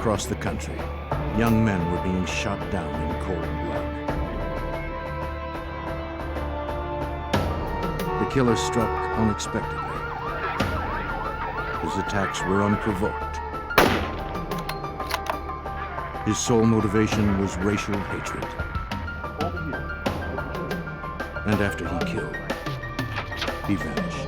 across the country, young men were being shot down in cold blood. The killer struck unexpectedly. His attacks were unprovoked. His sole motivation was racial hatred. And after he killed, he vanished.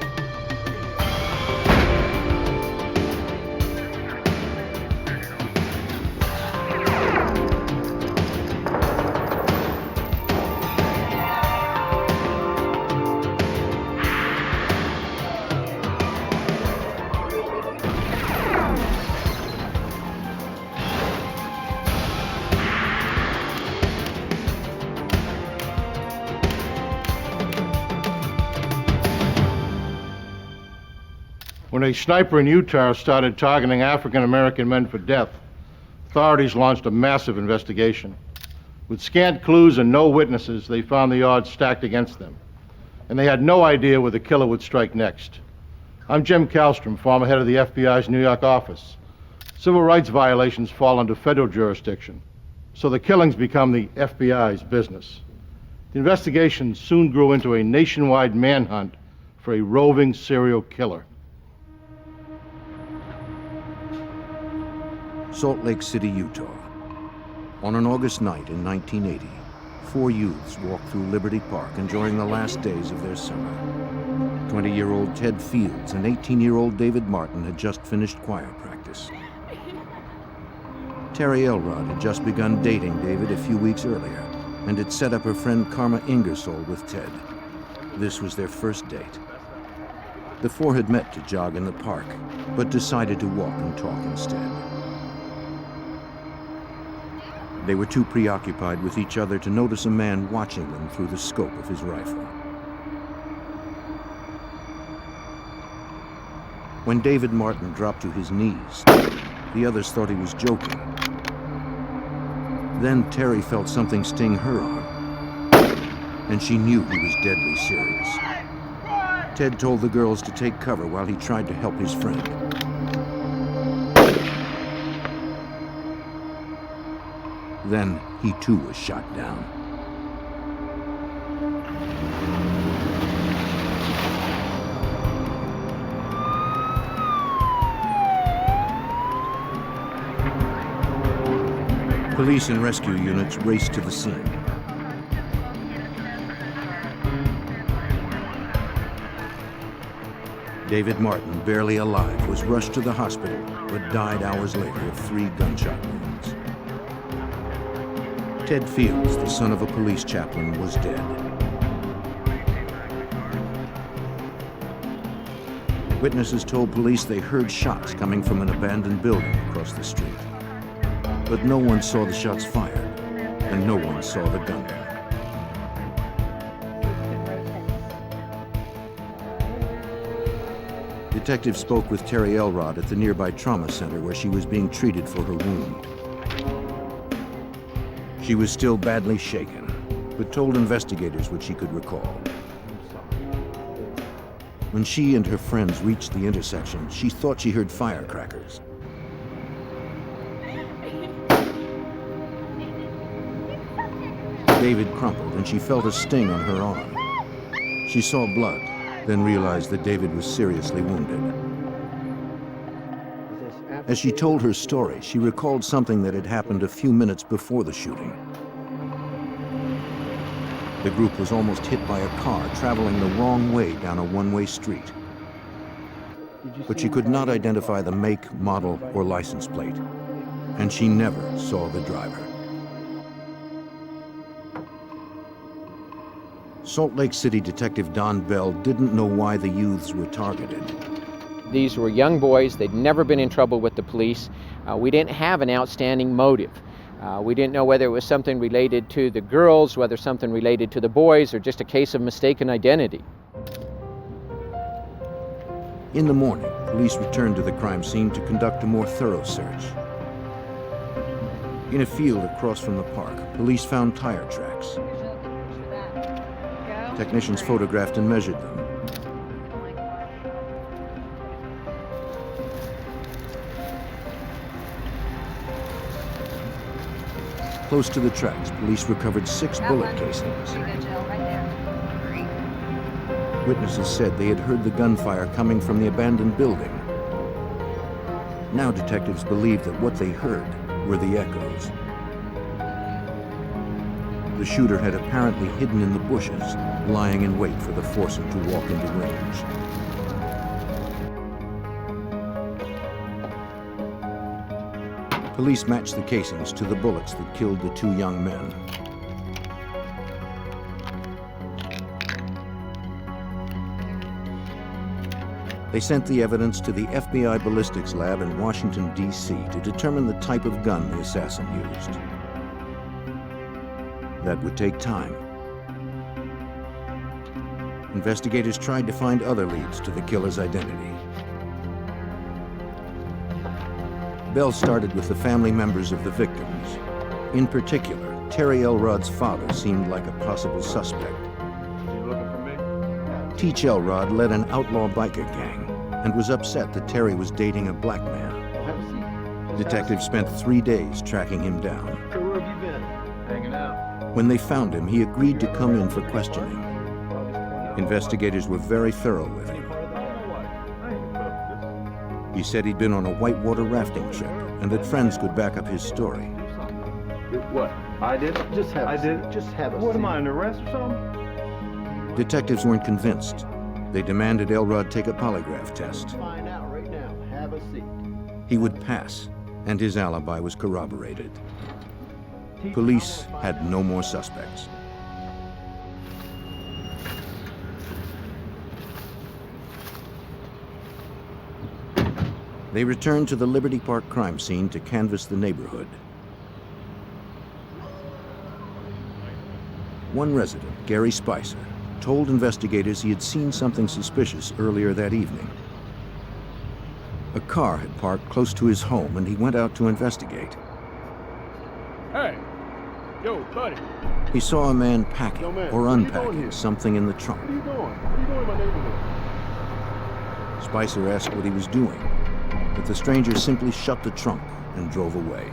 When a sniper in Utah started targeting African-American men for death, authorities launched a massive investigation. With scant clues and no witnesses, they found the odds stacked against them, and they had no idea where the killer would strike next. I'm Jim Kallstrom, former head of the FBI's New York office. Civil rights violations fall under federal jurisdiction, so the killings become the FBI's business. The investigation soon grew into a nationwide manhunt for a roving serial killer. Salt Lake City, Utah. On an August night in 1980, 4 youths walked through Liberty Park enjoying the last days of their summer. 20-year-old Ted Fields and 18-year-old David Martin had just finished choir practice. Terry Elrod had just begun dating David a few weeks earlier and had set up her friend Karma Ingersoll with Ted. This was their first date. The four had met to jog in the park, but decided to walk and talk instead. They were too preoccupied with each other to notice a man watching them through the scope of his rifle. When David Martin dropped to his knees, the others thought he was joking. Then Terry felt something sting her arm, and she knew he was deadly serious. Ted told the girls to take cover while he tried to help his friend. Then he too was shot down. Police and rescue units raced to the scene. David Martin, barely alive, was rushed to the hospital, but died hours later of 3 gunshot wounds. Ted Fields, the son of a police chaplain, was dead. Witnesses told police they heard shots coming from an abandoned building across the street. But no one saw the shots fired, and no one saw the gunman. Detectives spoke with Terry Elrod at the nearby trauma center where she was being treated for her wound. She was still badly shaken, but told investigators what she could recall. When she and her friends reached the intersection, she thought she heard firecrackers. David crumpled, and she felt a sting on her arm. She saw blood, then realized that David was seriously wounded. As she told her story, she recalled something that had happened a few minutes before the shooting. The group was almost hit by a car traveling the wrong way down a one-way street. But she could not identify the make, model, or license plate, and she never saw the driver. Salt Lake City Detective Don Bell didn't know why the youths were targeted. These were young boys. They'd never been in trouble with the police. We didn't have an outstanding motive. We didn't know whether it was something related to the girls, whether something related to the boys, or just a case of mistaken identity. In the morning, police returned to the crime scene to conduct a more thorough search. In a field across from the park, police found tire tracks. Technicians photographed and measured them. Close to the tracks, police recovered 6 bullet casings. Witnesses said they had heard the gunfire coming from the abandoned building. Now detectives believe that what they heard were the echoes. The shooter had apparently hidden in the bushes, lying in wait for the foursome to walk into range. Police matched the casings to the bullets that killed the 2 young men. They sent the evidence to the FBI ballistics lab in Washington, D.C. to determine the type of gun the assassin used. That would take time. Investigators tried to find other leads to the killer's identity. Bell started with the family members of the victims. In particular, Terry Elrod's father seemed like a possible suspect. You looking for me? Teach Elrod led an outlaw biker gang and was upset that Terry was dating a black man. Detectives spent 3 days tracking him down. So where have you been? Hanging out. When they found him, he agreed to come in for questioning. Investigators were very thorough with him. He said he'd been on a whitewater rafting trip and that friends could back up his story. What? I did it? Just have I a did seat. it? Just have a What seat. am I, under arrest or something? Detectives weren't convinced. They demanded Elrod take a polygraph test. Find out right now. Have a seat. He would pass, and his alibi was corroborated. Police had no more suspects. They returned to the Liberty Park crime scene to canvass the neighborhood. One resident, Gary Spicer, told investigators he had seen something suspicious earlier that evening. A car had parked close to his home, and he went out to investigate. Hey, yo, buddy. He saw a man packing Yo, man, or where you going unpacking here? something in the trunk. What are you doing? What are you doing in my neighborhood? Spicer asked what he was doing, but the stranger simply shut the trunk and drove away.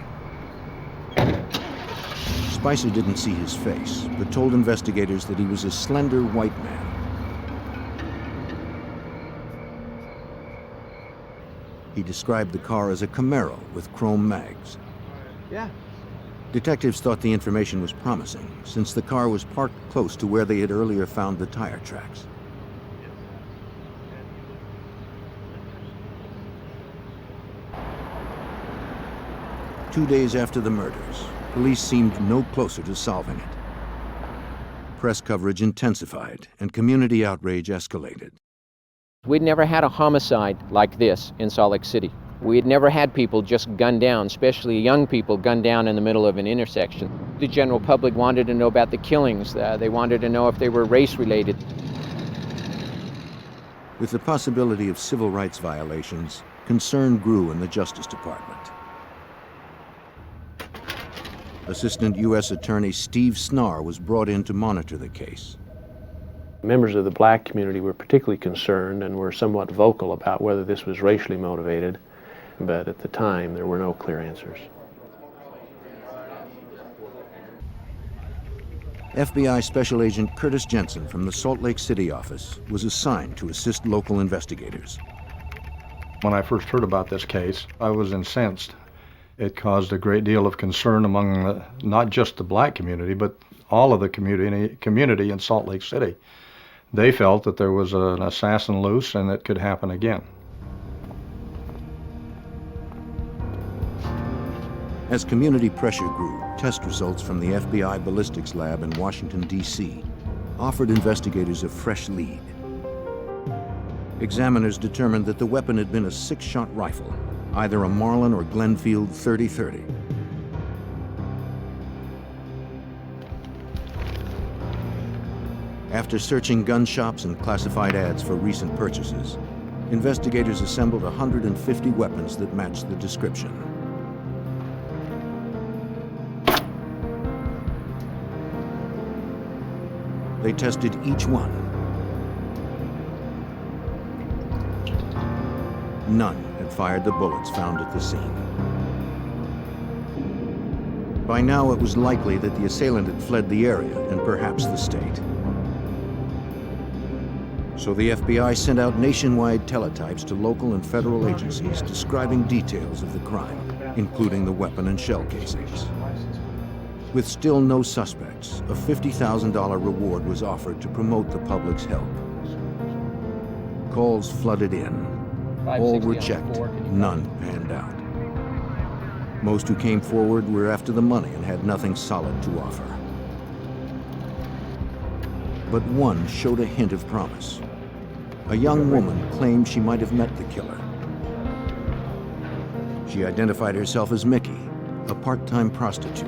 Spicer didn't see his face, but told investigators that he was a slender white man. He described the car as a Camaro with chrome mags. Yeah. Detectives thought the information was promising, since the car was parked close to where they had earlier found the tire tracks. Two days after the murders, police seemed no closer to solving it. Press coverage intensified and community outrage escalated. We'd never had a homicide like this in Salt Lake City. We had never had people just gunned down, especially young people gunned down in the middle of an intersection. The general public wanted to know about the killings. They wanted to know if they were race-related. With the possibility of civil rights violations, concern grew in the Justice Department. Assistant U.S. Attorney Steve Snarr was brought in to monitor the case. Members of the black community were particularly concerned and were somewhat vocal about whether this was racially motivated, but at the time there were no clear answers. FBI Special Agent Curtis Jensen from the Salt Lake City office was assigned to assist local investigators. When I first heard about this case, I was incensed. It caused a great deal of concern among not just the black community, but all of the community in Salt Lake City. They felt that there was an assassin loose and it could happen again. As community pressure grew, test results from the FBI ballistics lab in Washington, D.C. offered investigators a fresh lead. Examiners determined that the weapon had been a 6-shot rifle, either a Marlin or Glenfield .30-30. After searching gun shops and classified ads for recent purchases, investigators assembled 150 weapons that matched the description. They tested each one. None had fired the bullets found at the scene. By now, it was likely that the assailant had fled the area and perhaps the state. So the FBI sent out nationwide teletypes to local and federal agencies describing details of the crime, including the weapon and shell casings. With still no suspects, a $50,000 reward was offered to promote the public's help. Calls flooded in. All were checked, none panned out. Most who came forward were after the money and had nothing solid to offer. But one showed a hint of promise. A young woman claimed she might have met the killer. She identified herself as Mickey, a part-time prostitute.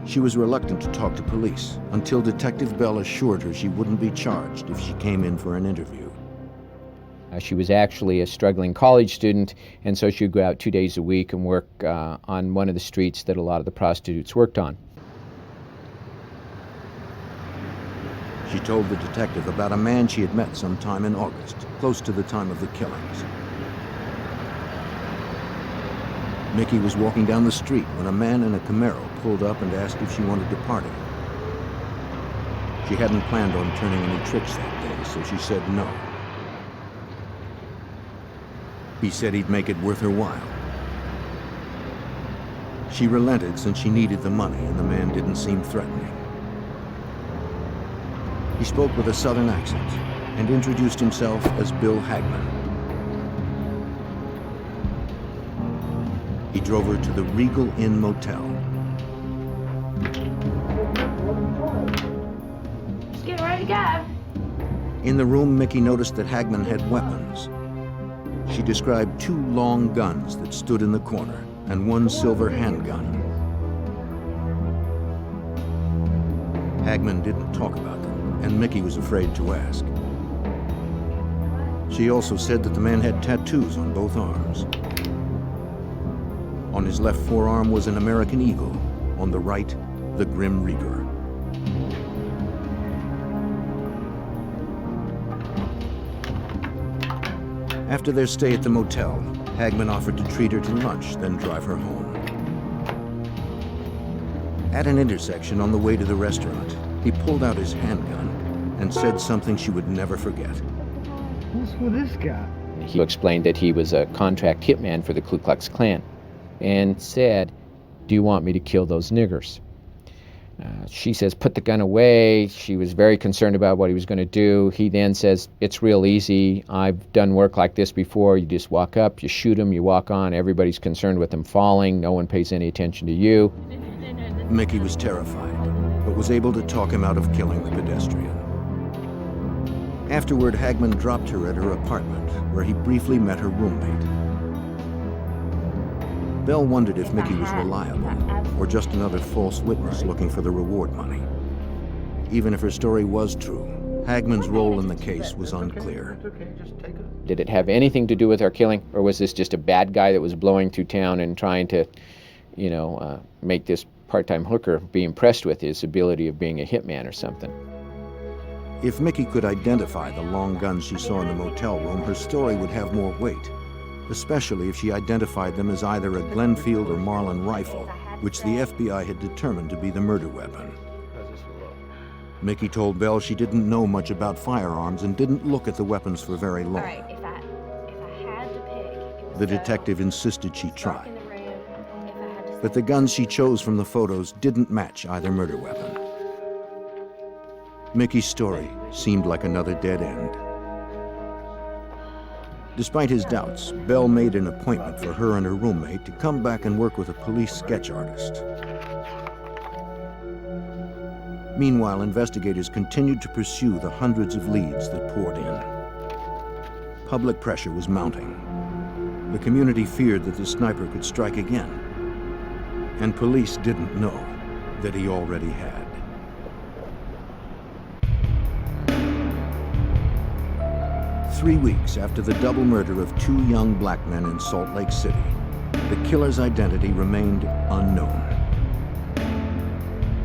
She was reluctant to talk to police until Detective Bell assured her she wouldn't be charged if she came in for an interview. She was actually a struggling college student, and so she would go out 2 days a week and work on one of the streets that a lot of the prostitutes worked on. She told the detective about a man she had met sometime in August, close to the time of the killings. Mickey was walking down the street when a man in a Camaro pulled up and asked if she wanted to party. She hadn't planned on turning any tricks that day, so she said no. He said he'd make it worth her while. She relented since she needed the money and the man didn't seem threatening. He spoke with a southern accent and introduced himself as Bill Hagman. He drove her to the Regal Inn Motel. Just get ready to go. In the room, Mickey noticed that Hagman had weapons. She described 2 long guns that stood in the corner and 1 silver handgun. Hagman didn't talk about them, and Mickey was afraid to ask. She also said that the man had tattoos on both arms. On his left forearm was an American eagle, on the right, the Grim Reaper. After their stay at the motel, Hagman offered to treat her to lunch, then drive her home. At an intersection on the way to the restaurant, he pulled out his handgun and said something she would never forget. What's with this guy? He explained that he was a contract hitman for the Ku Klux Klan and said, "Do you want me to kill those niggers?" She says, "Put the gun away." She was very concerned about what he was going to do. He then says, "It's real easy. I've done work like this before. You just walk up, you shoot them, you walk on. Everybody's concerned with them falling. No one pays any attention to you." Mickey was terrified, but was able to talk him out of killing the pedestrian. Afterward, Hagman dropped her at her apartment, where he briefly met her roommate. Bell wondered if Mickey was reliable, or just another false witness looking for the reward money. Even if her story was true, Hagman's role in the case was unclear. Did it have anything to do with our killing, or was this just a bad guy that was blowing through town and trying to, make this part-time hooker be impressed with his ability of being a hitman or something? If Mickey could identify the long guns she saw in the motel room, her story would have more weight, especially if she identified them as either a Glenfield or Marlin rifle, which the FBI had determined to be the murder weapon. Mickey told Bell she didn't know much about firearms and didn't look at the weapons for very long. All right, if I had to pick, it would The go detective insisted she dark try, in the room. If I had to but the guns she chose from the photos didn't match either murder weapon. Mickey's story seemed like another dead end. Despite his doubts, Bell made an appointment for her and her roommate to come back and work with a police sketch artist. Meanwhile, investigators continued to pursue the hundreds of leads that poured in. Public pressure was mounting. The community feared that the sniper could strike again, and police didn't know that he already had. Three weeks after the double murder of 2 young black men in Salt Lake City, the killer's identity remained unknown.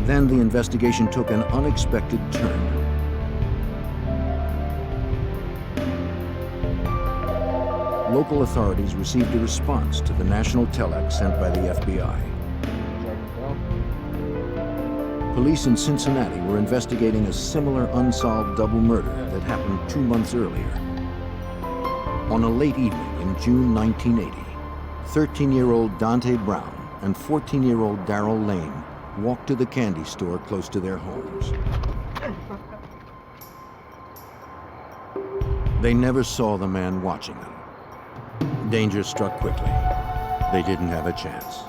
Then the investigation took an unexpected turn. Local authorities received a response to the national telex sent by the FBI. Police in Cincinnati were investigating a similar unsolved double murder that happened 2 months earlier. On a late evening in June 1980, 13-year-old Dante Brown and 14-year-old Darrell Lane walked to the candy store close to their homes. They never saw the man watching them. Danger struck quickly. They didn't have a chance.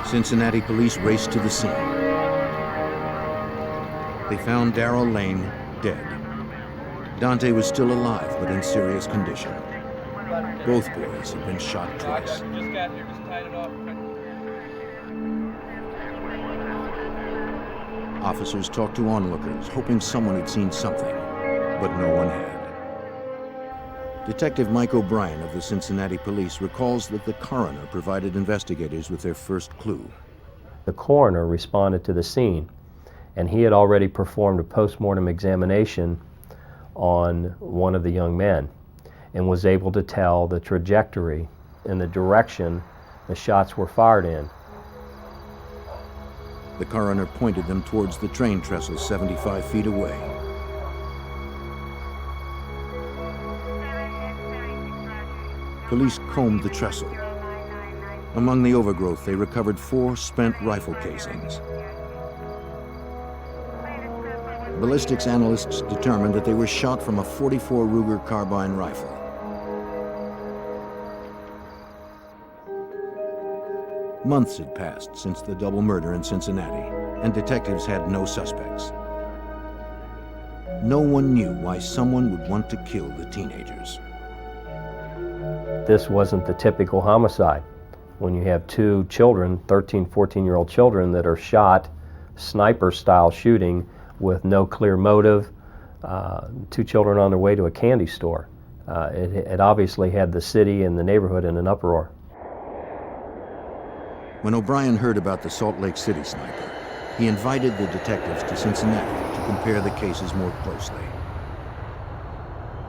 Cincinnati police raced to the scene. They found Darrell Lane dead. Dante was still alive, but in serious condition. Both boys had been shot twice. Just got here, just tied it off. Officers talked to onlookers, hoping someone had seen something, but no one had. Detective Mike O'Brien of the Cincinnati Police recalls that the coroner provided investigators with their first clue. The coroner responded to the scene, and he had already performed a post-mortem examination on one of the young men and was able to tell the trajectory and the direction the shots were fired in. The coroner pointed them towards the train trestle 75 feet away. Police combed the trestle. Among the overgrowth, they recovered 4 spent rifle casings. Ballistics analysts determined that they were shot from a .44 Ruger carbine rifle. Months had passed since the double murder in Cincinnati, and detectives had no suspects. No one knew why someone would want to kill the teenagers. This wasn't the typical homicide. When you have 2 children, 13, 14-year-old children that are shot, sniper-style shooting with no clear motive, 2 children on their way to a candy store. It obviously had the city and the neighborhood in an uproar. When O'Brien heard about the Salt Lake City sniper, he invited the detectives to Cincinnati to compare the cases more closely.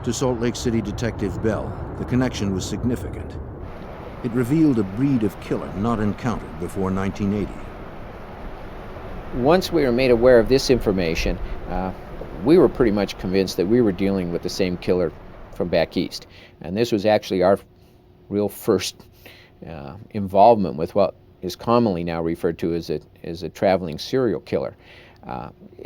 To Salt Lake City Detective Bell, the connection was significant. It revealed a breed of killer not encountered before 1980. Once we were made aware of this information, we were pretty much convinced that we were dealing with the same killer from back east. And this was actually our real first involvement with what is commonly now referred to as a traveling serial killer.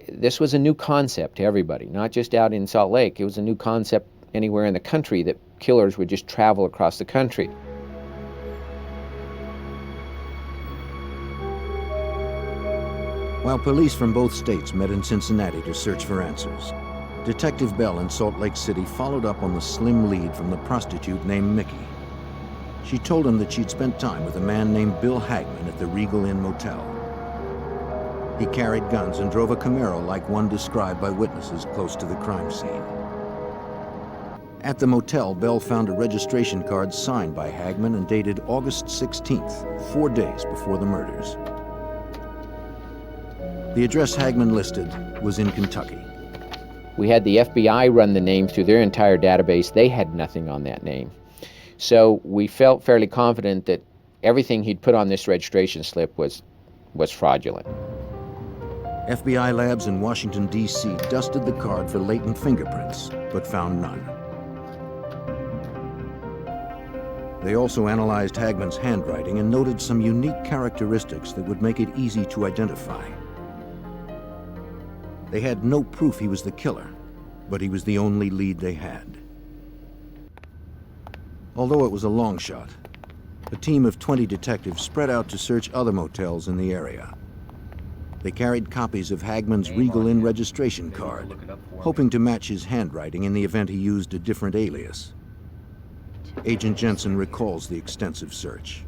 This was a new concept to everybody, not just out in Salt Lake. It was a new concept anywhere in the country that killers would just travel across the country. While police from both states met in Cincinnati to search for answers, Detective Bell in Salt Lake City followed up on the slim lead from the prostitute named Mickey. She told him that she'd spent time with a man named Bill Hagman at the Regal Inn Motel. He carried guns and drove a Camaro like one described by witnesses close to the crime scene. At the motel, Bell found a registration card signed by Hagman and dated August 16th, 4 days before the murders. The address Hagman listed was in Kentucky. We had the FBI run the name through their entire database. They had nothing on that name. So we felt fairly confident that everything he'd put on this registration slip was fraudulent. FBI labs in Washington, D.C. dusted the card for latent fingerprints, but found none. They also analyzed Hagman's handwriting and noted some unique characteristics that would make it easy to identify. They had no proof he was the killer, but he was the only lead they had. Although it was a long shot, a team of 20 detectives spread out to search other motels in the area. They carried copies of Hagman's Regal Inn registration card, hoping to match his handwriting in the event he used a different alias. Agent Jensen recalls the extensive search.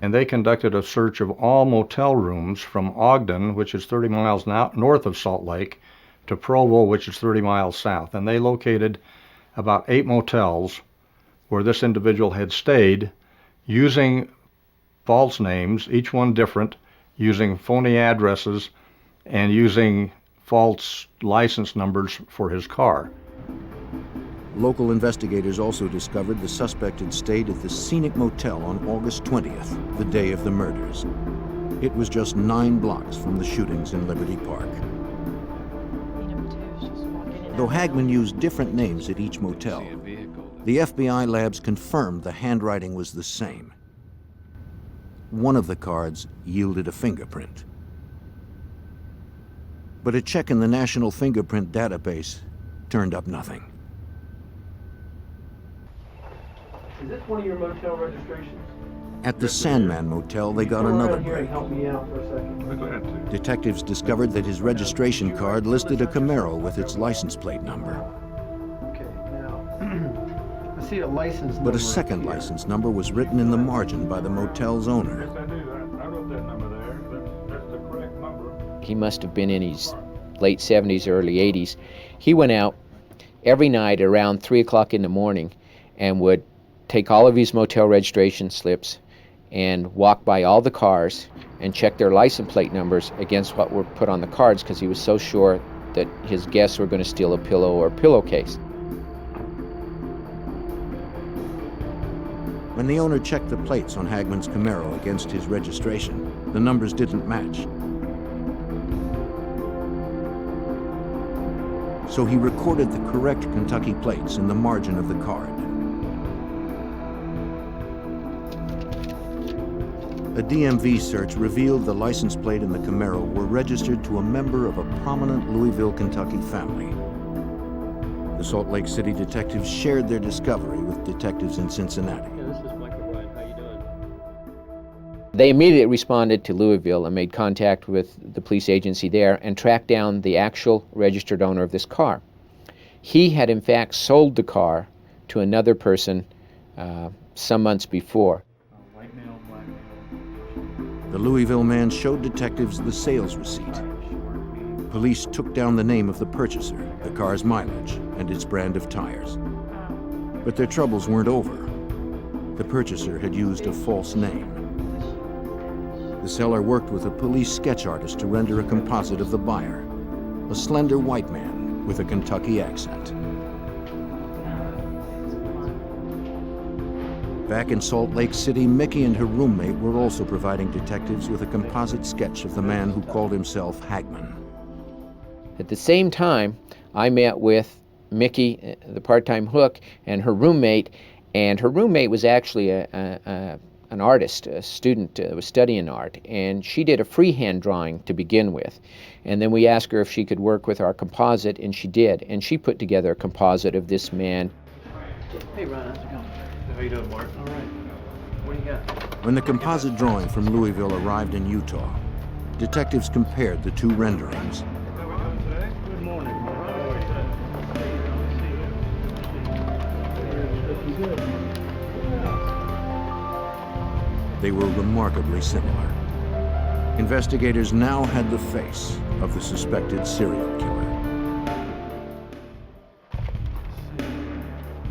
and they conducted a search of all motel rooms from Ogden, which is 30 miles north of Salt Lake, to Provo, which is 30 miles south. And they located about 8 motels where this individual had stayed using false names, each one different, using phony addresses, and using false license numbers for his car. Local investigators also discovered the suspect had stayed at the Scenic Motel on August 20th, the day of the murders. It was just 9 blocks from the shootings in Liberty Park. Though Hagman used different names at each motel, the FBI labs confirmed the handwriting was the same. One of the cards yielded a fingerprint. But a check in the National Fingerprint Database turned up nothing. Is this one of your motel registrations? At the Sandman Motel, they got another break. Help me out for a second. Detectives discovered that his registration card listed a Camaro with its license plate number. Okay, now, I see a license number. But a second license number was written in the margin by the motel's owner. Yes, I do. I wrote that number there. That's the correct number. He must have been in his late 70s, early 80s. He went out every night around 3 o'clock in the morning and would take all of his motel registration slips and walk by all the cars and check their license plate numbers against what were put on the cards, because he was so sure that his guests were going to steal a pillow or a pillowcase. When the owner checked the plates on Hagman's Camaro against his registration, the numbers didn't match. So he recorded the correct Kentucky plates in the margin of the card. A DMV search revealed the license plate and the Camaro were registered to a member of a prominent Louisville, Kentucky family. The Salt Lake City detectives shared their discovery with detectives in Cincinnati. This is Michael Bryant. How you doing? They immediately responded to Louisville and made contact with the police agency there and tracked down the actual registered owner of this car. He had in fact sold the car to another person some months before. The Louisville man showed detectives the sales receipt. Police took down the name of the purchaser, the car's mileage, and its brand of tires. But their troubles weren't over. The purchaser had used a false name. The seller worked with a police sketch artist to render a composite of the buyer, a slender white man with a Kentucky accent. Back in Salt Lake City, Mickey and her roommate were also providing detectives with a composite sketch of the man who called himself Hagman. At the same time, I met with Mickey, the part-time hook, and her roommate was actually an artist, a student who was studying art, and she did a freehand drawing to begin with. And then we asked her if she could work with our composite, and she did. And she put together a composite of this man. Hey, Ron, how's it going? How you doing, Mark? All right. What do you got? When the composite drawing from Louisville arrived in Utah, detectives compared the two renderings. Good morning. They were remarkably similar. Investigators now had the face of the suspected serial killer.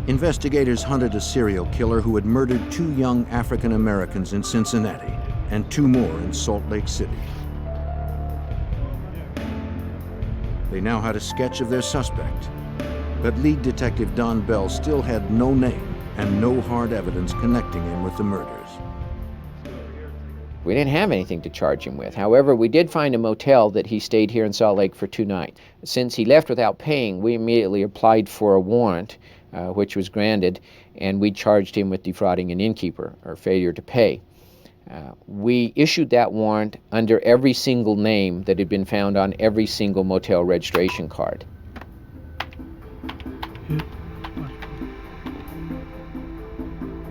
Investigators hunted a serial killer who had murdered 2 young African Americans in Cincinnati and 2 more in Salt Lake City. They now had a sketch of their suspect, but lead detective Don Bell still had no name and no hard evidence connecting him with the murders. We didn't have anything to charge him with. However, we did find a motel that he stayed here in Salt Lake for 2 nights. Since he left without paying, we immediately applied for a warrant, which was granted, and we charged him with defrauding an innkeeper or failure to pay. We issued that warrant under every single name that had been found on every single motel registration card.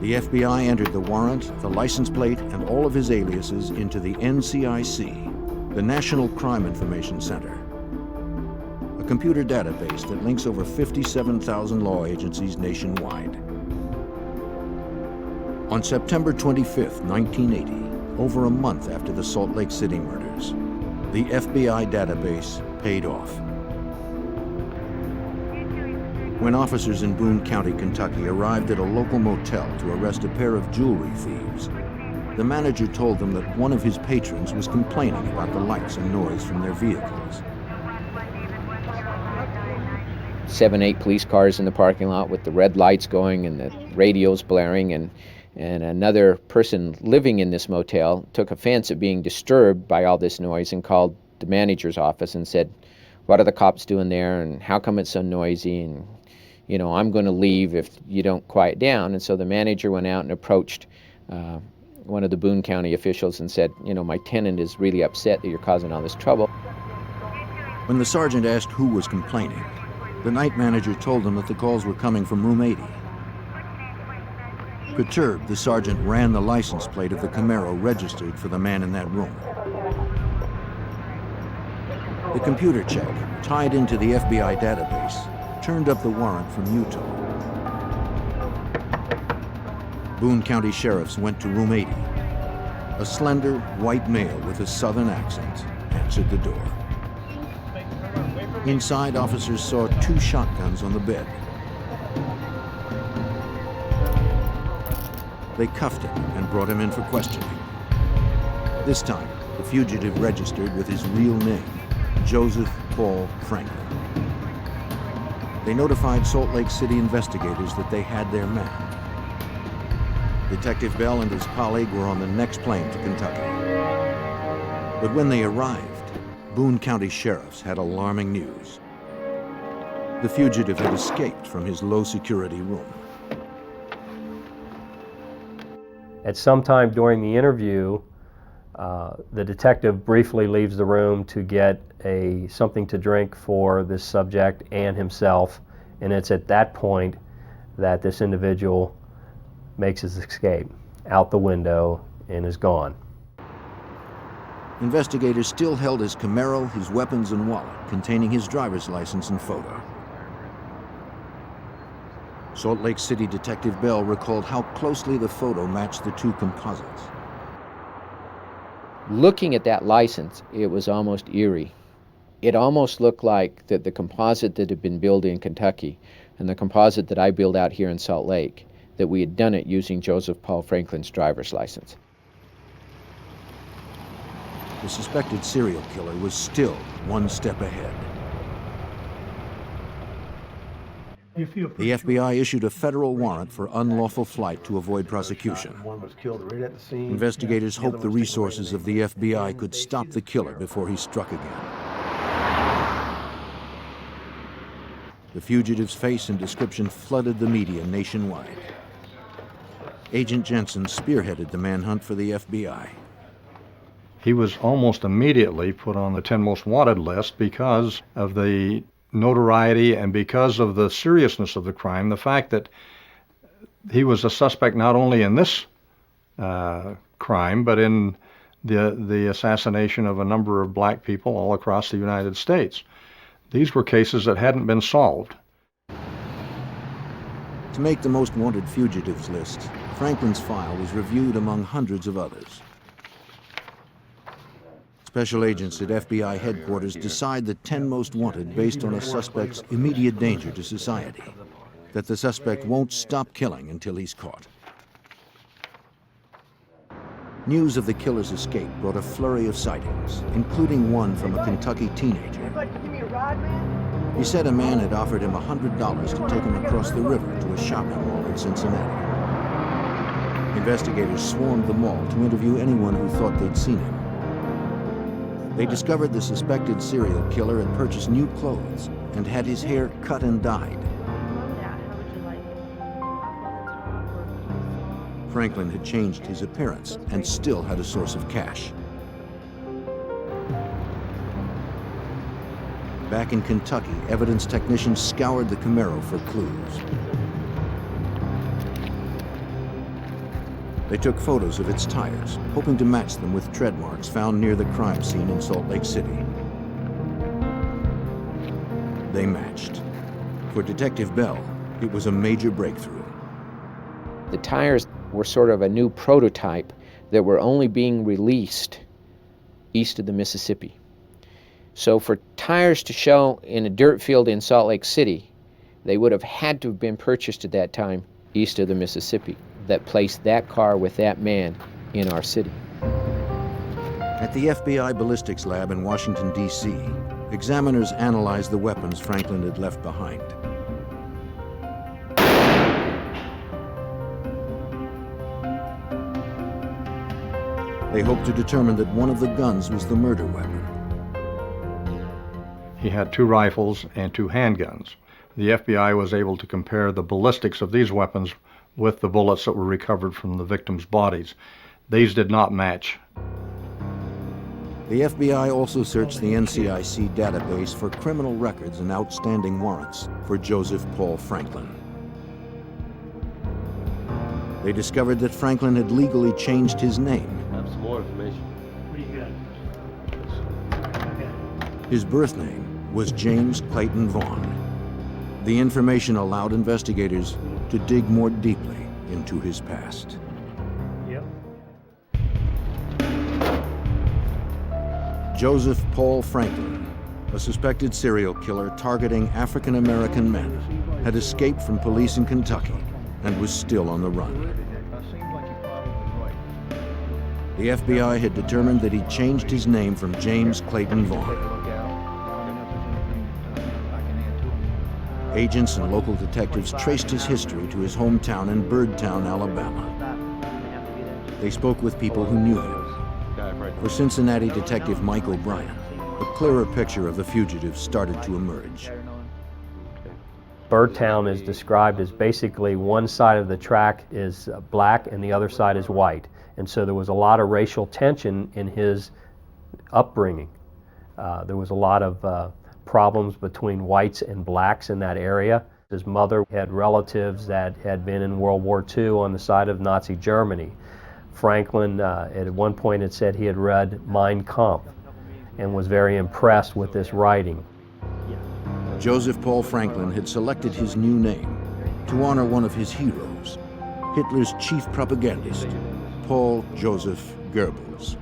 The FBI entered the warrant, the license plate, and all of his aliases into the NCIC, the National Crime Information Center, a computer database that links over 57,000 law agencies nationwide. On September 25, 1980, over a month after the Salt Lake City murders. The FBI database paid off. When officers in Boone County, Kentucky arrived at a local motel to arrest a pair of jewelry thieves, the manager told them that one of his patrons was complaining about the lights and noise from their vehicles. 7, 8 police cars in the parking lot with the red lights going and the radios blaring, and another person living in this motel took offense at being disturbed by all this noise and called the manager's office and said, "What are the cops doing there, and how come it's so noisy, and I'm going to leave if you don't quiet down." And so the manager went out and approached one of the Boone County officials and said, "My tenant is really upset that you're causing all this trouble." When the sergeant asked who was complaining, the night manager told them that the calls were coming from room 80. Perturbed, the sergeant ran the license plate of the Camaro registered for the man in that room. The computer check, tied into the FBI database, turned up the warrant from Utah. Boone County sheriffs went to room 80. A slender, white male with a southern accent answered the door. Inside, officers saw 2 shotguns on the bed. They cuffed him and brought him in for questioning. This time, the fugitive registered with his real name, Joseph Paul Franklin. They notified Salt Lake City investigators that they had their man. Detective Bell and his colleague were on the next plane to Kentucky. But when they arrived, Boone County sheriffs had alarming news. The fugitive had escaped from his low-security room. At some time during the interview, the detective briefly leaves the room to get something to drink for this subject and himself, and it's at that point that this individual makes his escape out the window and is gone. Investigators still held his Camaro, his weapons, and wallet containing his driver's license and photo. Salt Lake City Detective Bell recalled how closely the photo matched the 2 composites. Looking at that license, it was almost eerie. It almost looked like the composite that had been built in Kentucky and the composite that I built out here in Salt Lake, that we had done it using Joseph Paul Franklin's driver's license. The suspected serial killer was still 1 step ahead. The FBI issued a federal warrant for unlawful flight to avoid prosecution. One was killed right at the scene. Investigators hoped the resources of the FBI could stop the killer before he struck again. The fugitive's face and description flooded the media nationwide. Agent Jensen spearheaded the manhunt for the FBI. He was almost immediately put on the 10 most wanted list because of the notoriety and because of the seriousness of the crime, the fact that he was a suspect not only in this crime, but in the assassination of a number of black people all across the United States. These were cases that hadn't been solved. To make the most wanted fugitives list, Franklin's file was reviewed among hundreds of others. Special agents at FBI headquarters decide the 10 most wanted based on a suspect's immediate danger to society, that the suspect won't stop killing until he's caught. News of the killer's escape brought a flurry of sightings, including one from a Kentucky teenager. He said a man had offered him $100 to take him across the river to a shopping mall in Cincinnati. Investigators swarmed the mall to interview anyone who thought they'd seen him. They discovered the suspected serial killer had purchased new clothes and had his hair cut and dyed. Franklin had changed his appearance and still had a source of cash. Back in Kentucky, evidence technicians scoured the Camaro for clues. They took photos of its tires, hoping to match them with tread marks found near the crime scene in Salt Lake City. They matched. For Detective Bell, it was a major breakthrough. The tires were sort of a new prototype that were only being released east of the Mississippi. So for tires to show in a dirt field in Salt Lake City, they would have had to have been purchased at that time east of the Mississippi, that placed that car with that man in our city. At the FBI ballistics lab in Washington, D.C., examiners analyzed the weapons Franklin had left behind. They hoped to determine that one of the guns was the murder weapon. He had 2 rifles and 2 handguns. The FBI was able to compare the ballistics of these weapons with the bullets that were recovered from the victims' bodies. These did not match. The FBI also searched the NCIC database for criminal records and outstanding warrants for Joseph Paul Franklin. They discovered that Franklin had legally changed his name. Have some more information. What do you got? Okay. His birth name was James Clayton Vaughn. The information allowed investigators to dig more deeply into his past. Yep. Joseph Paul Franklin, a suspected serial killer targeting African American men, had escaped from police in Kentucky and was still on the run. The FBI had determined that he changed his name from James Clayton Vaughn. Agents and local detectives traced his history to his hometown in Birdtown, Alabama. They spoke with people who knew him. For Cincinnati detective Mike O'Brien, a clearer picture of the fugitive started to emerge. Birdtown is described as basically one side of the track is black and the other side is white. And so there was a lot of racial tension in his upbringing. There was a lot of problems between whites and blacks in that area. His mother had relatives that had been in World War II on the side of Nazi Germany. Franklin, at one point, had said he had read Mein Kampf and was very impressed with this writing. Joseph Paul Franklin had selected his new name to honor one of his heroes, Hitler's chief propagandist, Paul Joseph Goebbels.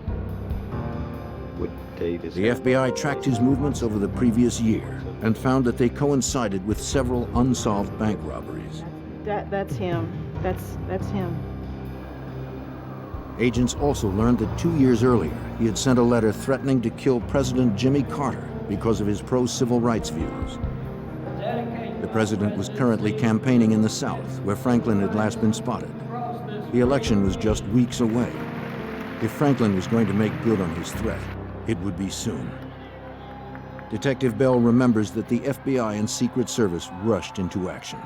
The FBI tracked his movements over the previous year and found that they coincided with several unsolved bank robberies. That's him. That's him. Agents also learned that 2 years earlier, he had sent a letter threatening to kill President Jimmy Carter because of his pro-civil rights views. The president was currently campaigning in the South, where Franklin had last been spotted. The election was just weeks away. If Franklin was going to make good on his threat, it would be soon. Detective Bell remembers that the FBI and Secret Service rushed into action.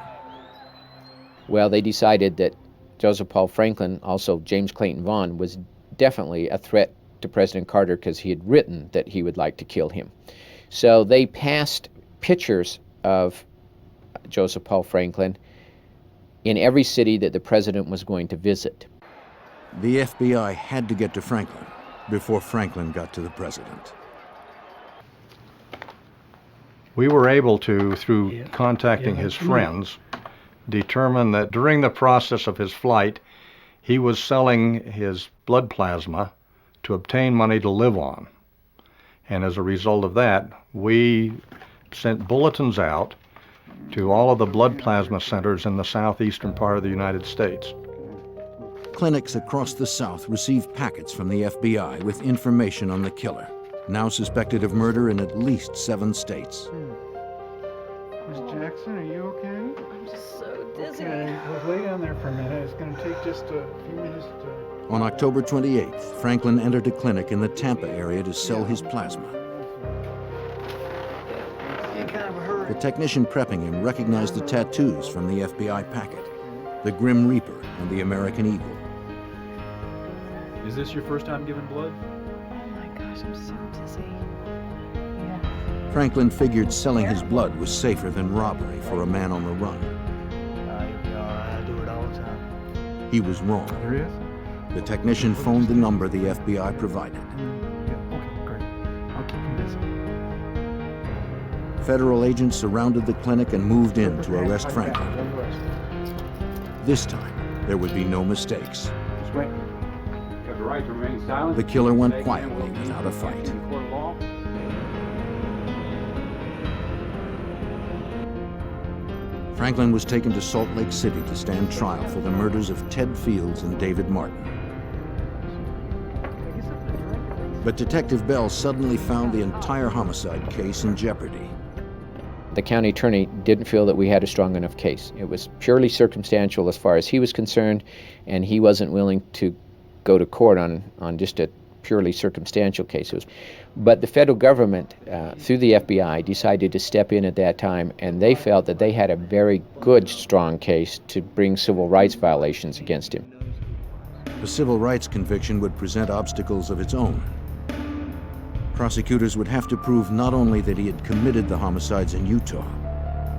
Well, they decided that Joseph Paul Franklin, also James Clayton Vaughn, was definitely a threat to President Carter because he had written that he would like to kill him. So they passed pictures of Joseph Paul Franklin in every city that the president was going to visit. The FBI had to get to Franklin before Franklin got to the president. We were able to, through contacting his friends, determine that during the process of his flight, he was selling his blood plasma to obtain money to live on. And as a result of that, we sent bulletins out to all of the blood plasma centers in the southeastern part of the United States. Clinics across the South received packets from the FBI with information on the killer, now suspected of murder in at least 7 states. Miss Jackson, are you okay? I'm just so dizzy. Okay, well, lay down there for a minute. It's going to take just a few minutes to... On October 28th, Franklin entered a clinic in the Tampa area to sell his plasma. The technician prepping him recognized the tattoos from the FBI packet, the Grim Reaper and the American Eagle. Is this your first time giving blood? Oh my gosh, I'm so dizzy. Franklin figured selling his blood was safer than robbery for a man on the run. I do it all the time. He was wrong. There is? The technician phoned the number the FBI provided. Yeah, okay, great. I'll keep him busy. Federal agents surrounded the clinic and moved in to arrest Franklin. This time, there would be no mistakes. Just wait. your right to remain silent. The killer went quietly without a fight. In court of law. Franklin was taken to Salt Lake City to stand trial for the murders of Ted Fields and David Martin. But Detective Bell suddenly found the entire homicide case in jeopardy. The county attorney didn't feel that we had a strong enough case. It was purely circumstantial as far as he was concerned, and he wasn't willing to go to court on just a purely circumstantial case. But the federal government, through the FBI, decided to step in at that time, and they felt that they had a very good, strong case to bring civil rights violations against him. The civil rights conviction would present obstacles of its own. Prosecutors would have to prove not only that he had committed the homicides in Utah,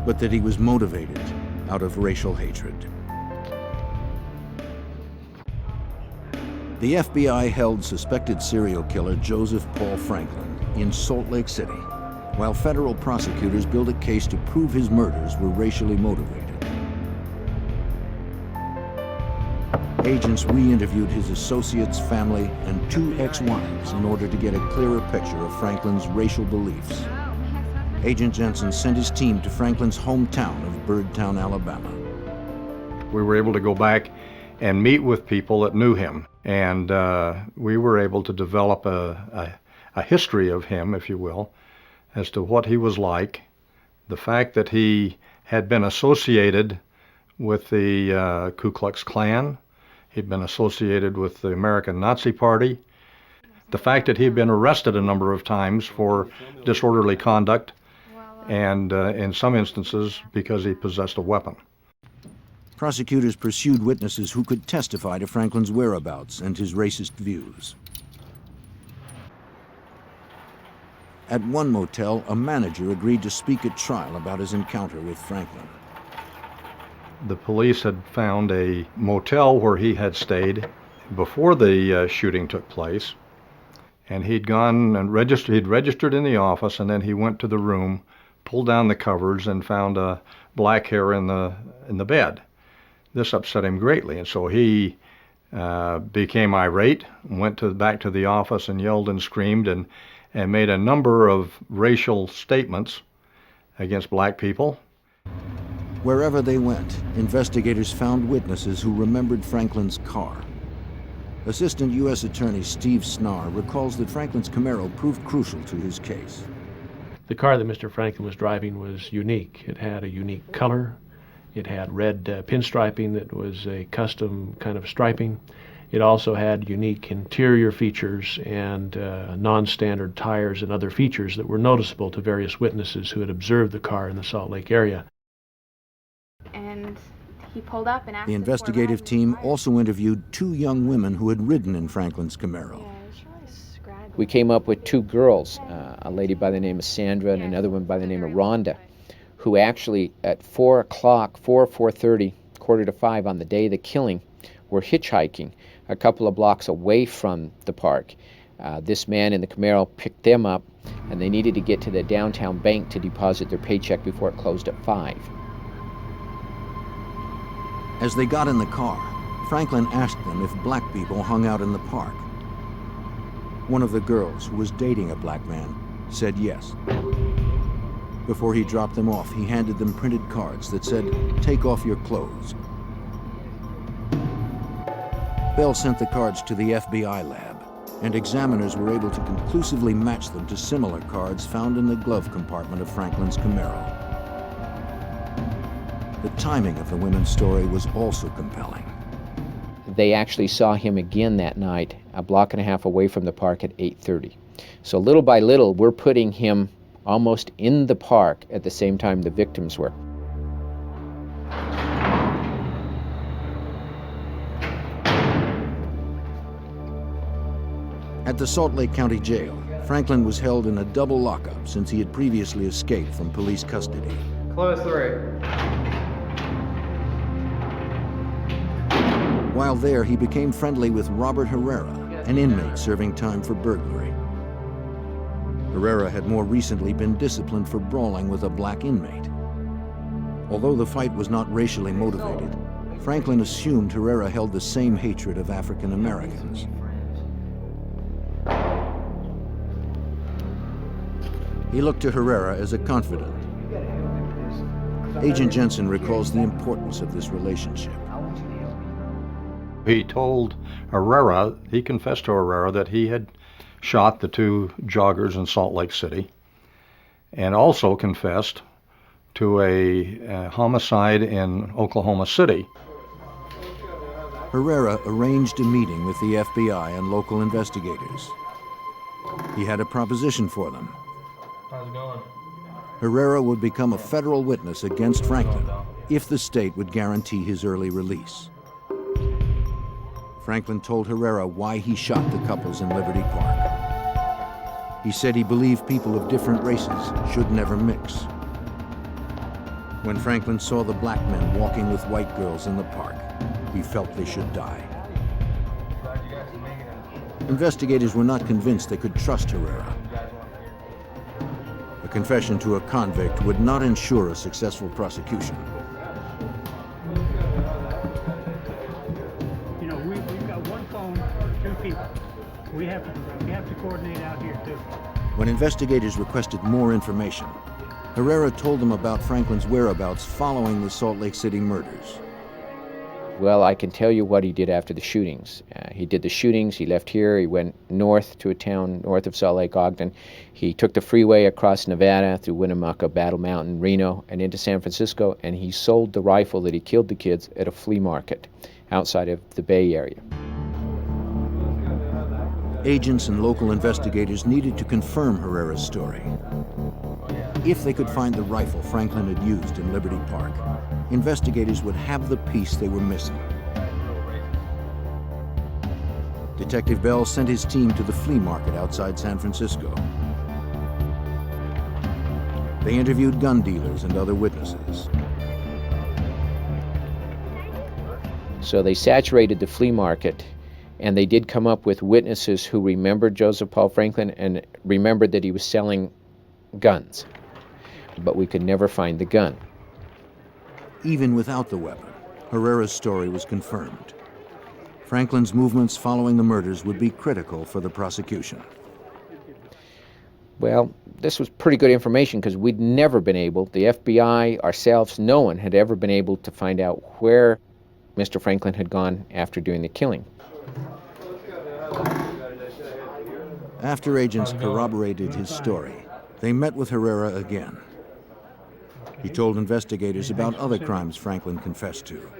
but that he was motivated out of racial hatred. The FBI held suspected serial killer Joseph Paul Franklin in Salt Lake City, while federal prosecutors built a case to prove his murders were racially motivated. Agents re-interviewed his associates, family, and 2 ex-wives in order to get a clearer picture of Franklin's racial beliefs. Agent Jensen sent his team to Franklin's hometown of Birdtown, Alabama. We were able to go back and meet with people that knew him, and we were able to develop a history of him, if you will, as to what he was like, the fact that he had been associated with the Ku Klux Klan. He'd been associated with the American Nazi Party. The fact that he'd been arrested a number of times for disorderly conduct, and in some instances because he possessed a weapon. Prosecutors pursued witnesses who could testify to Franklin's whereabouts and his racist views. At one motel, a manager agreed to speak at trial about his encounter with Franklin. The police had found a motel where he had stayed before the shooting took place, and he'd gone and registered in the office, and then he went to the room, pulled down the covers, and found a black hair in the bed. This upset him greatly, and so he became irate, went back to the office and yelled and screamed and made a number of racial statements against black people. Wherever they went, investigators found witnesses who remembered Franklin's car. Assistant U.S. Attorney Steve Snar recalls that Franklin's Camaro proved crucial to his case. The car that Mr. Franklin was driving was unique. It had a unique color. It had red pinstriping that was a custom kind of striping. It also had unique interior features and non-standard tires and other features that were noticeable to various witnesses who had observed the car in the Salt Lake area. And he pulled up and asked the investigative team also interviewed 2 young women who had ridden in Franklin's Camaro. We came up with 2 girls, a lady by the name of Sandra and another one by the name of Rhonda, who actually at 4 o'clock, 4:30, 4:45 on the day of the killing, were hitchhiking a couple of blocks away from the park. This man in the Camaro picked them up, and they needed to get to the downtown bank to deposit their paycheck before it closed at 5. As they got in the car, Franklin asked them if black people hung out in the park. One of the girls, who was dating a black man, said yes. Before he dropped them off, he handed them printed cards that said, "Take off your clothes." Bell sent the cards to the FBI lab, and examiners were able to conclusively match them to similar cards found in the glove compartment of Franklin's Camaro. The timing of the women's story was also compelling. They actually saw him again that night, a block and a half away from the park at 8:30. So little by little, we're putting him almost in the park at the same time the victims were. At the Salt Lake County Jail, Franklin was held in a double lockup since he had previously escaped from police custody. Close 3. While there, he became friendly with Robert Herrera, an inmate serving time for burglary. Herrera had more recently been disciplined for brawling with a black inmate. Although the fight was not racially motivated, Franklin assumed Herrera held the same hatred of African Americans. He looked to Herrera as a confidant. Agent Jensen recalls the importance of this relationship. He told Herrera, he confessed to Herrera that he had shot the two joggers in Salt Lake City, and also confessed to a homicide in Oklahoma City. Herrera arranged a meeting with the FBI and local investigators. He had a proposition for them. How's it going? Herrera would become a federal witness against Franklin if the state would guarantee his early release. Franklin told Herrera why he shot the couples in Liberty Park. He said he believed people of different races should never mix. When Franklin saw the black men walking with white girls in the park, he felt they should die. Investigators were not convinced they could trust Herrera. A confession to a convict would not ensure a successful prosecution. You know, we've got one phone for 2 people. We have to coordinate out here too. When investigators requested more information, Herrera told them about Franklin's whereabouts following the Salt Lake City murders. Well, I can tell you what he did after the shootings. He did the shootings, he left here, he went north to a town north of Salt Lake, Ogden. He took the freeway across Nevada through Winnemucca, Battle Mountain, Reno, and into San Francisco, and he sold the rifle that he killed the kids at a flea market outside of the Bay Area. Agents and local investigators needed to confirm Herrera's story. If they could find the rifle Franklin had used in Liberty Park, investigators would have the piece they were missing. Detective Bell sent his team to the flea market outside San Francisco. They interviewed gun dealers and other witnesses. So they saturated the flea market, and they did come up with witnesses who remembered Joseph Paul Franklin and remembered that he was selling guns. But we could never find the gun. Even without the weapon, Herrera's story was confirmed. Franklin's movements following the murders would be critical for the prosecution. Well, this was pretty good information because we'd never been able, the FBI, ourselves, no one had ever been able to find out where Mr. Franklin had gone after doing the killing. After agents corroborated his story, they met with Herrera again. He told investigators about other crimes Franklin confessed to.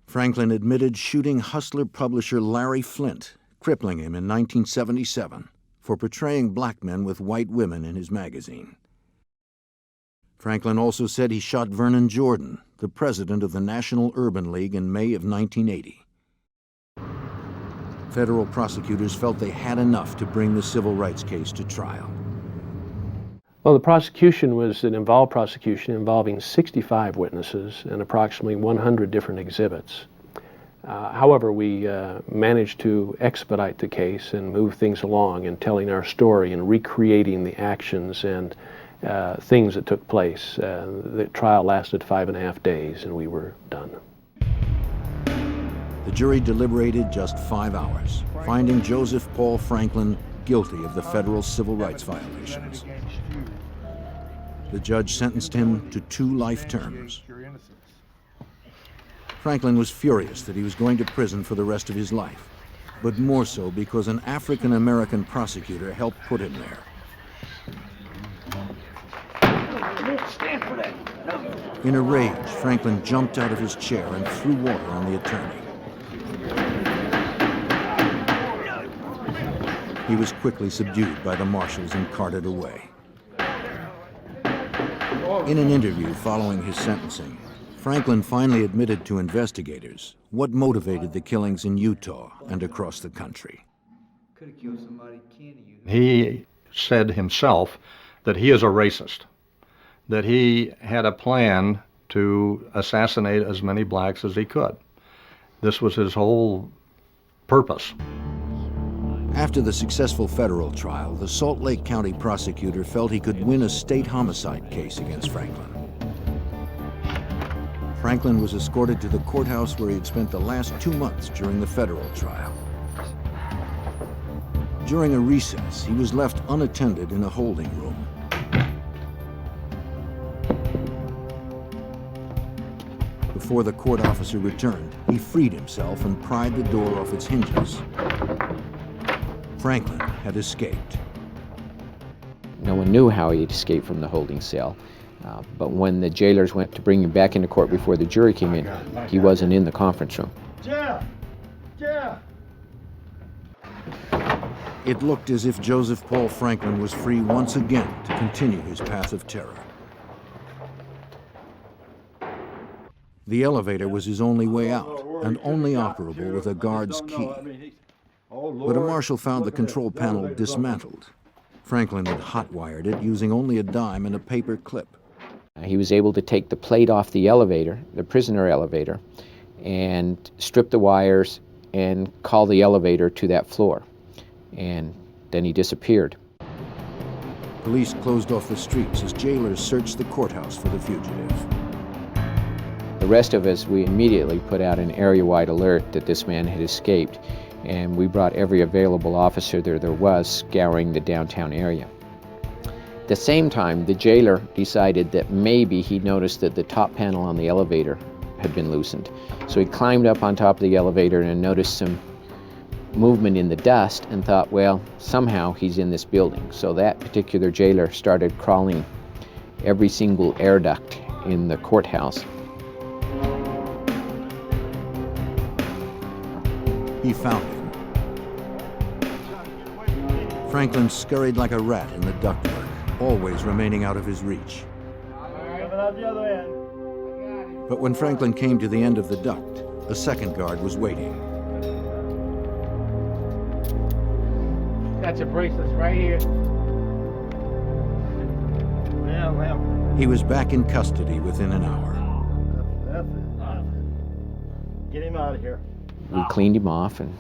Franklin admitted shooting hustler publisher Larry Flint, crippling him in 1977 for portraying black men with white women in his magazine. Franklin also said he shot Vernon Jordan, the president of the National Urban League, in May of 1980. Federal prosecutors felt they had enough to bring the civil rights case to trial. Well, the prosecution was an involved prosecution involving 65 witnesses and approximately 100 different exhibits. However, we managed to expedite the case and move things along in telling our story and recreating the actions and things that took place. The trial lasted 5.5 days, and we were done. The jury deliberated just 5 hours, finding Joseph Paul Franklin guilty of the federal civil rights violations. The judge sentenced him to 2 life terms. Franklin was furious that he was going to prison for the rest of his life, but more so because an African-American prosecutor helped put him there. In a rage, Franklin jumped out of his chair and threw water on the attorney. He was quickly subdued by the marshals and carted away. In an interview following his sentencing, Franklin finally admitted to investigators what motivated the killings in Utah and across the country. He said himself that he is a racist, that he had a plan to assassinate as many blacks as he could. This was his whole purpose. After the successful federal trial, the Salt Lake County prosecutor felt he could win a state homicide case against Franklin. Franklin was escorted to the courthouse where he had spent the last 2 months during the federal trial. During a recess, he was left unattended in a holding room. Before the court officer returned, he freed himself and pried the door off its hinges. Franklin had escaped. No one knew how he had escaped from the holding cell, but when the jailers went to bring him back into court before the jury came in, he wasn't in the conference room. Jeff! Jeff! It looked as if Joseph Paul Franklin was free once again to continue his path of terror. The elevator was his only way out, and only operable with a guard's key. But a marshal found the control panel dismantled. Franklin had hot-wired it using only a dime and a paper clip. He was able to take the plate off the elevator, the prisoner elevator, and strip the wires and call the elevator to that floor. And then he disappeared. Police closed off the streets as jailers searched the courthouse for the fugitive. The rest of us, we immediately put out an area-wide alert that this man had escaped, and we brought every available officer there was scouring the downtown area. At the same time, the jailer decided that maybe he noticed that the top panel on the elevator had been loosened. So he climbed up on top of the elevator and noticed some movement in the dust and thought, well, somehow he's in this building. So that particular jailer started crawling every single air duct in the courthouse. He found him. Franklin scurried like a rat in the ductwork, always remaining out of his reach. But when Franklin came to the end of the duct, a second guard was waiting. Got your bracelets right here. Well. He was back in custody within an hour. That's it. Get him out of here. We cleaned him off and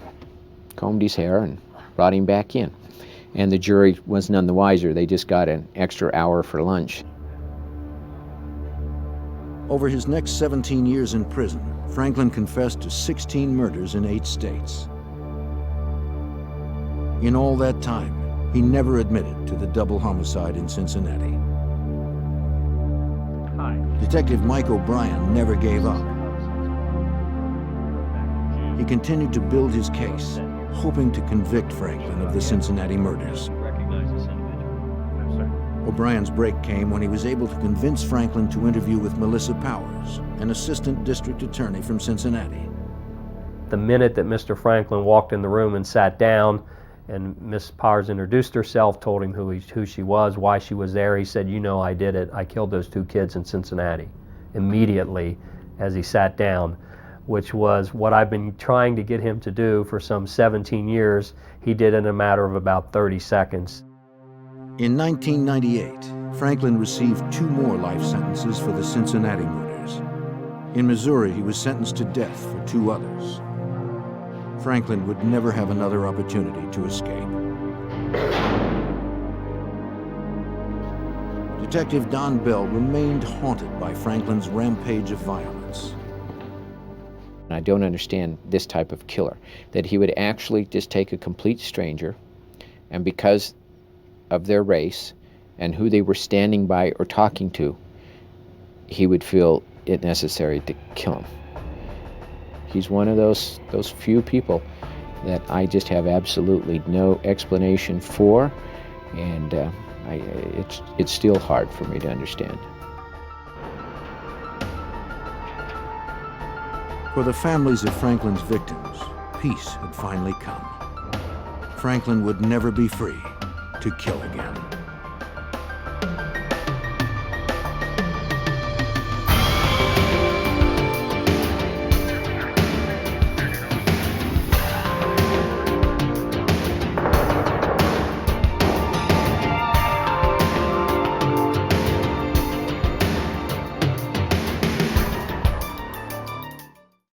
combed his hair and brought him back in. And the jury was none the wiser. They just got an extra hour for lunch. Over his next 17 years in prison, Franklin confessed to 16 murders in 8 states. In all that time, he never admitted to the double homicide in Cincinnati. Detective Mike O'Brien never gave up. He continued to build his case, hoping to convict Franklin of the Cincinnati murders. O'Brien's break came when he was able to convince Franklin to interview with Melissa Powers, an assistant district attorney from Cincinnati. The minute that Mr. Franklin walked in the room and sat down, and Miss Powers introduced herself, told him who she was, why she was there, he said, "You know I did it. I killed those 2 kids in Cincinnati." Immediately, as he sat down, which was what I've been trying to get him to do for some 17 years, he did in a matter of about 30 seconds. In 1998, Franklin received 2 more life sentences for the Cincinnati murders. In Missouri, he was sentenced to death for 2 others. Franklin would never have another opportunity to escape. Detective Don Bell remained haunted by Franklin's rampage of violence. I don't understand this type of killer, that he would actually just take a complete stranger, and because of their race and who they were standing by or talking to, he would feel it necessary to kill him. He's one of those few people that I just have absolutely no explanation for, and it's still hard for me to understand. For the families of Franklin's victims, peace had finally come. Franklin would never be free to kill again.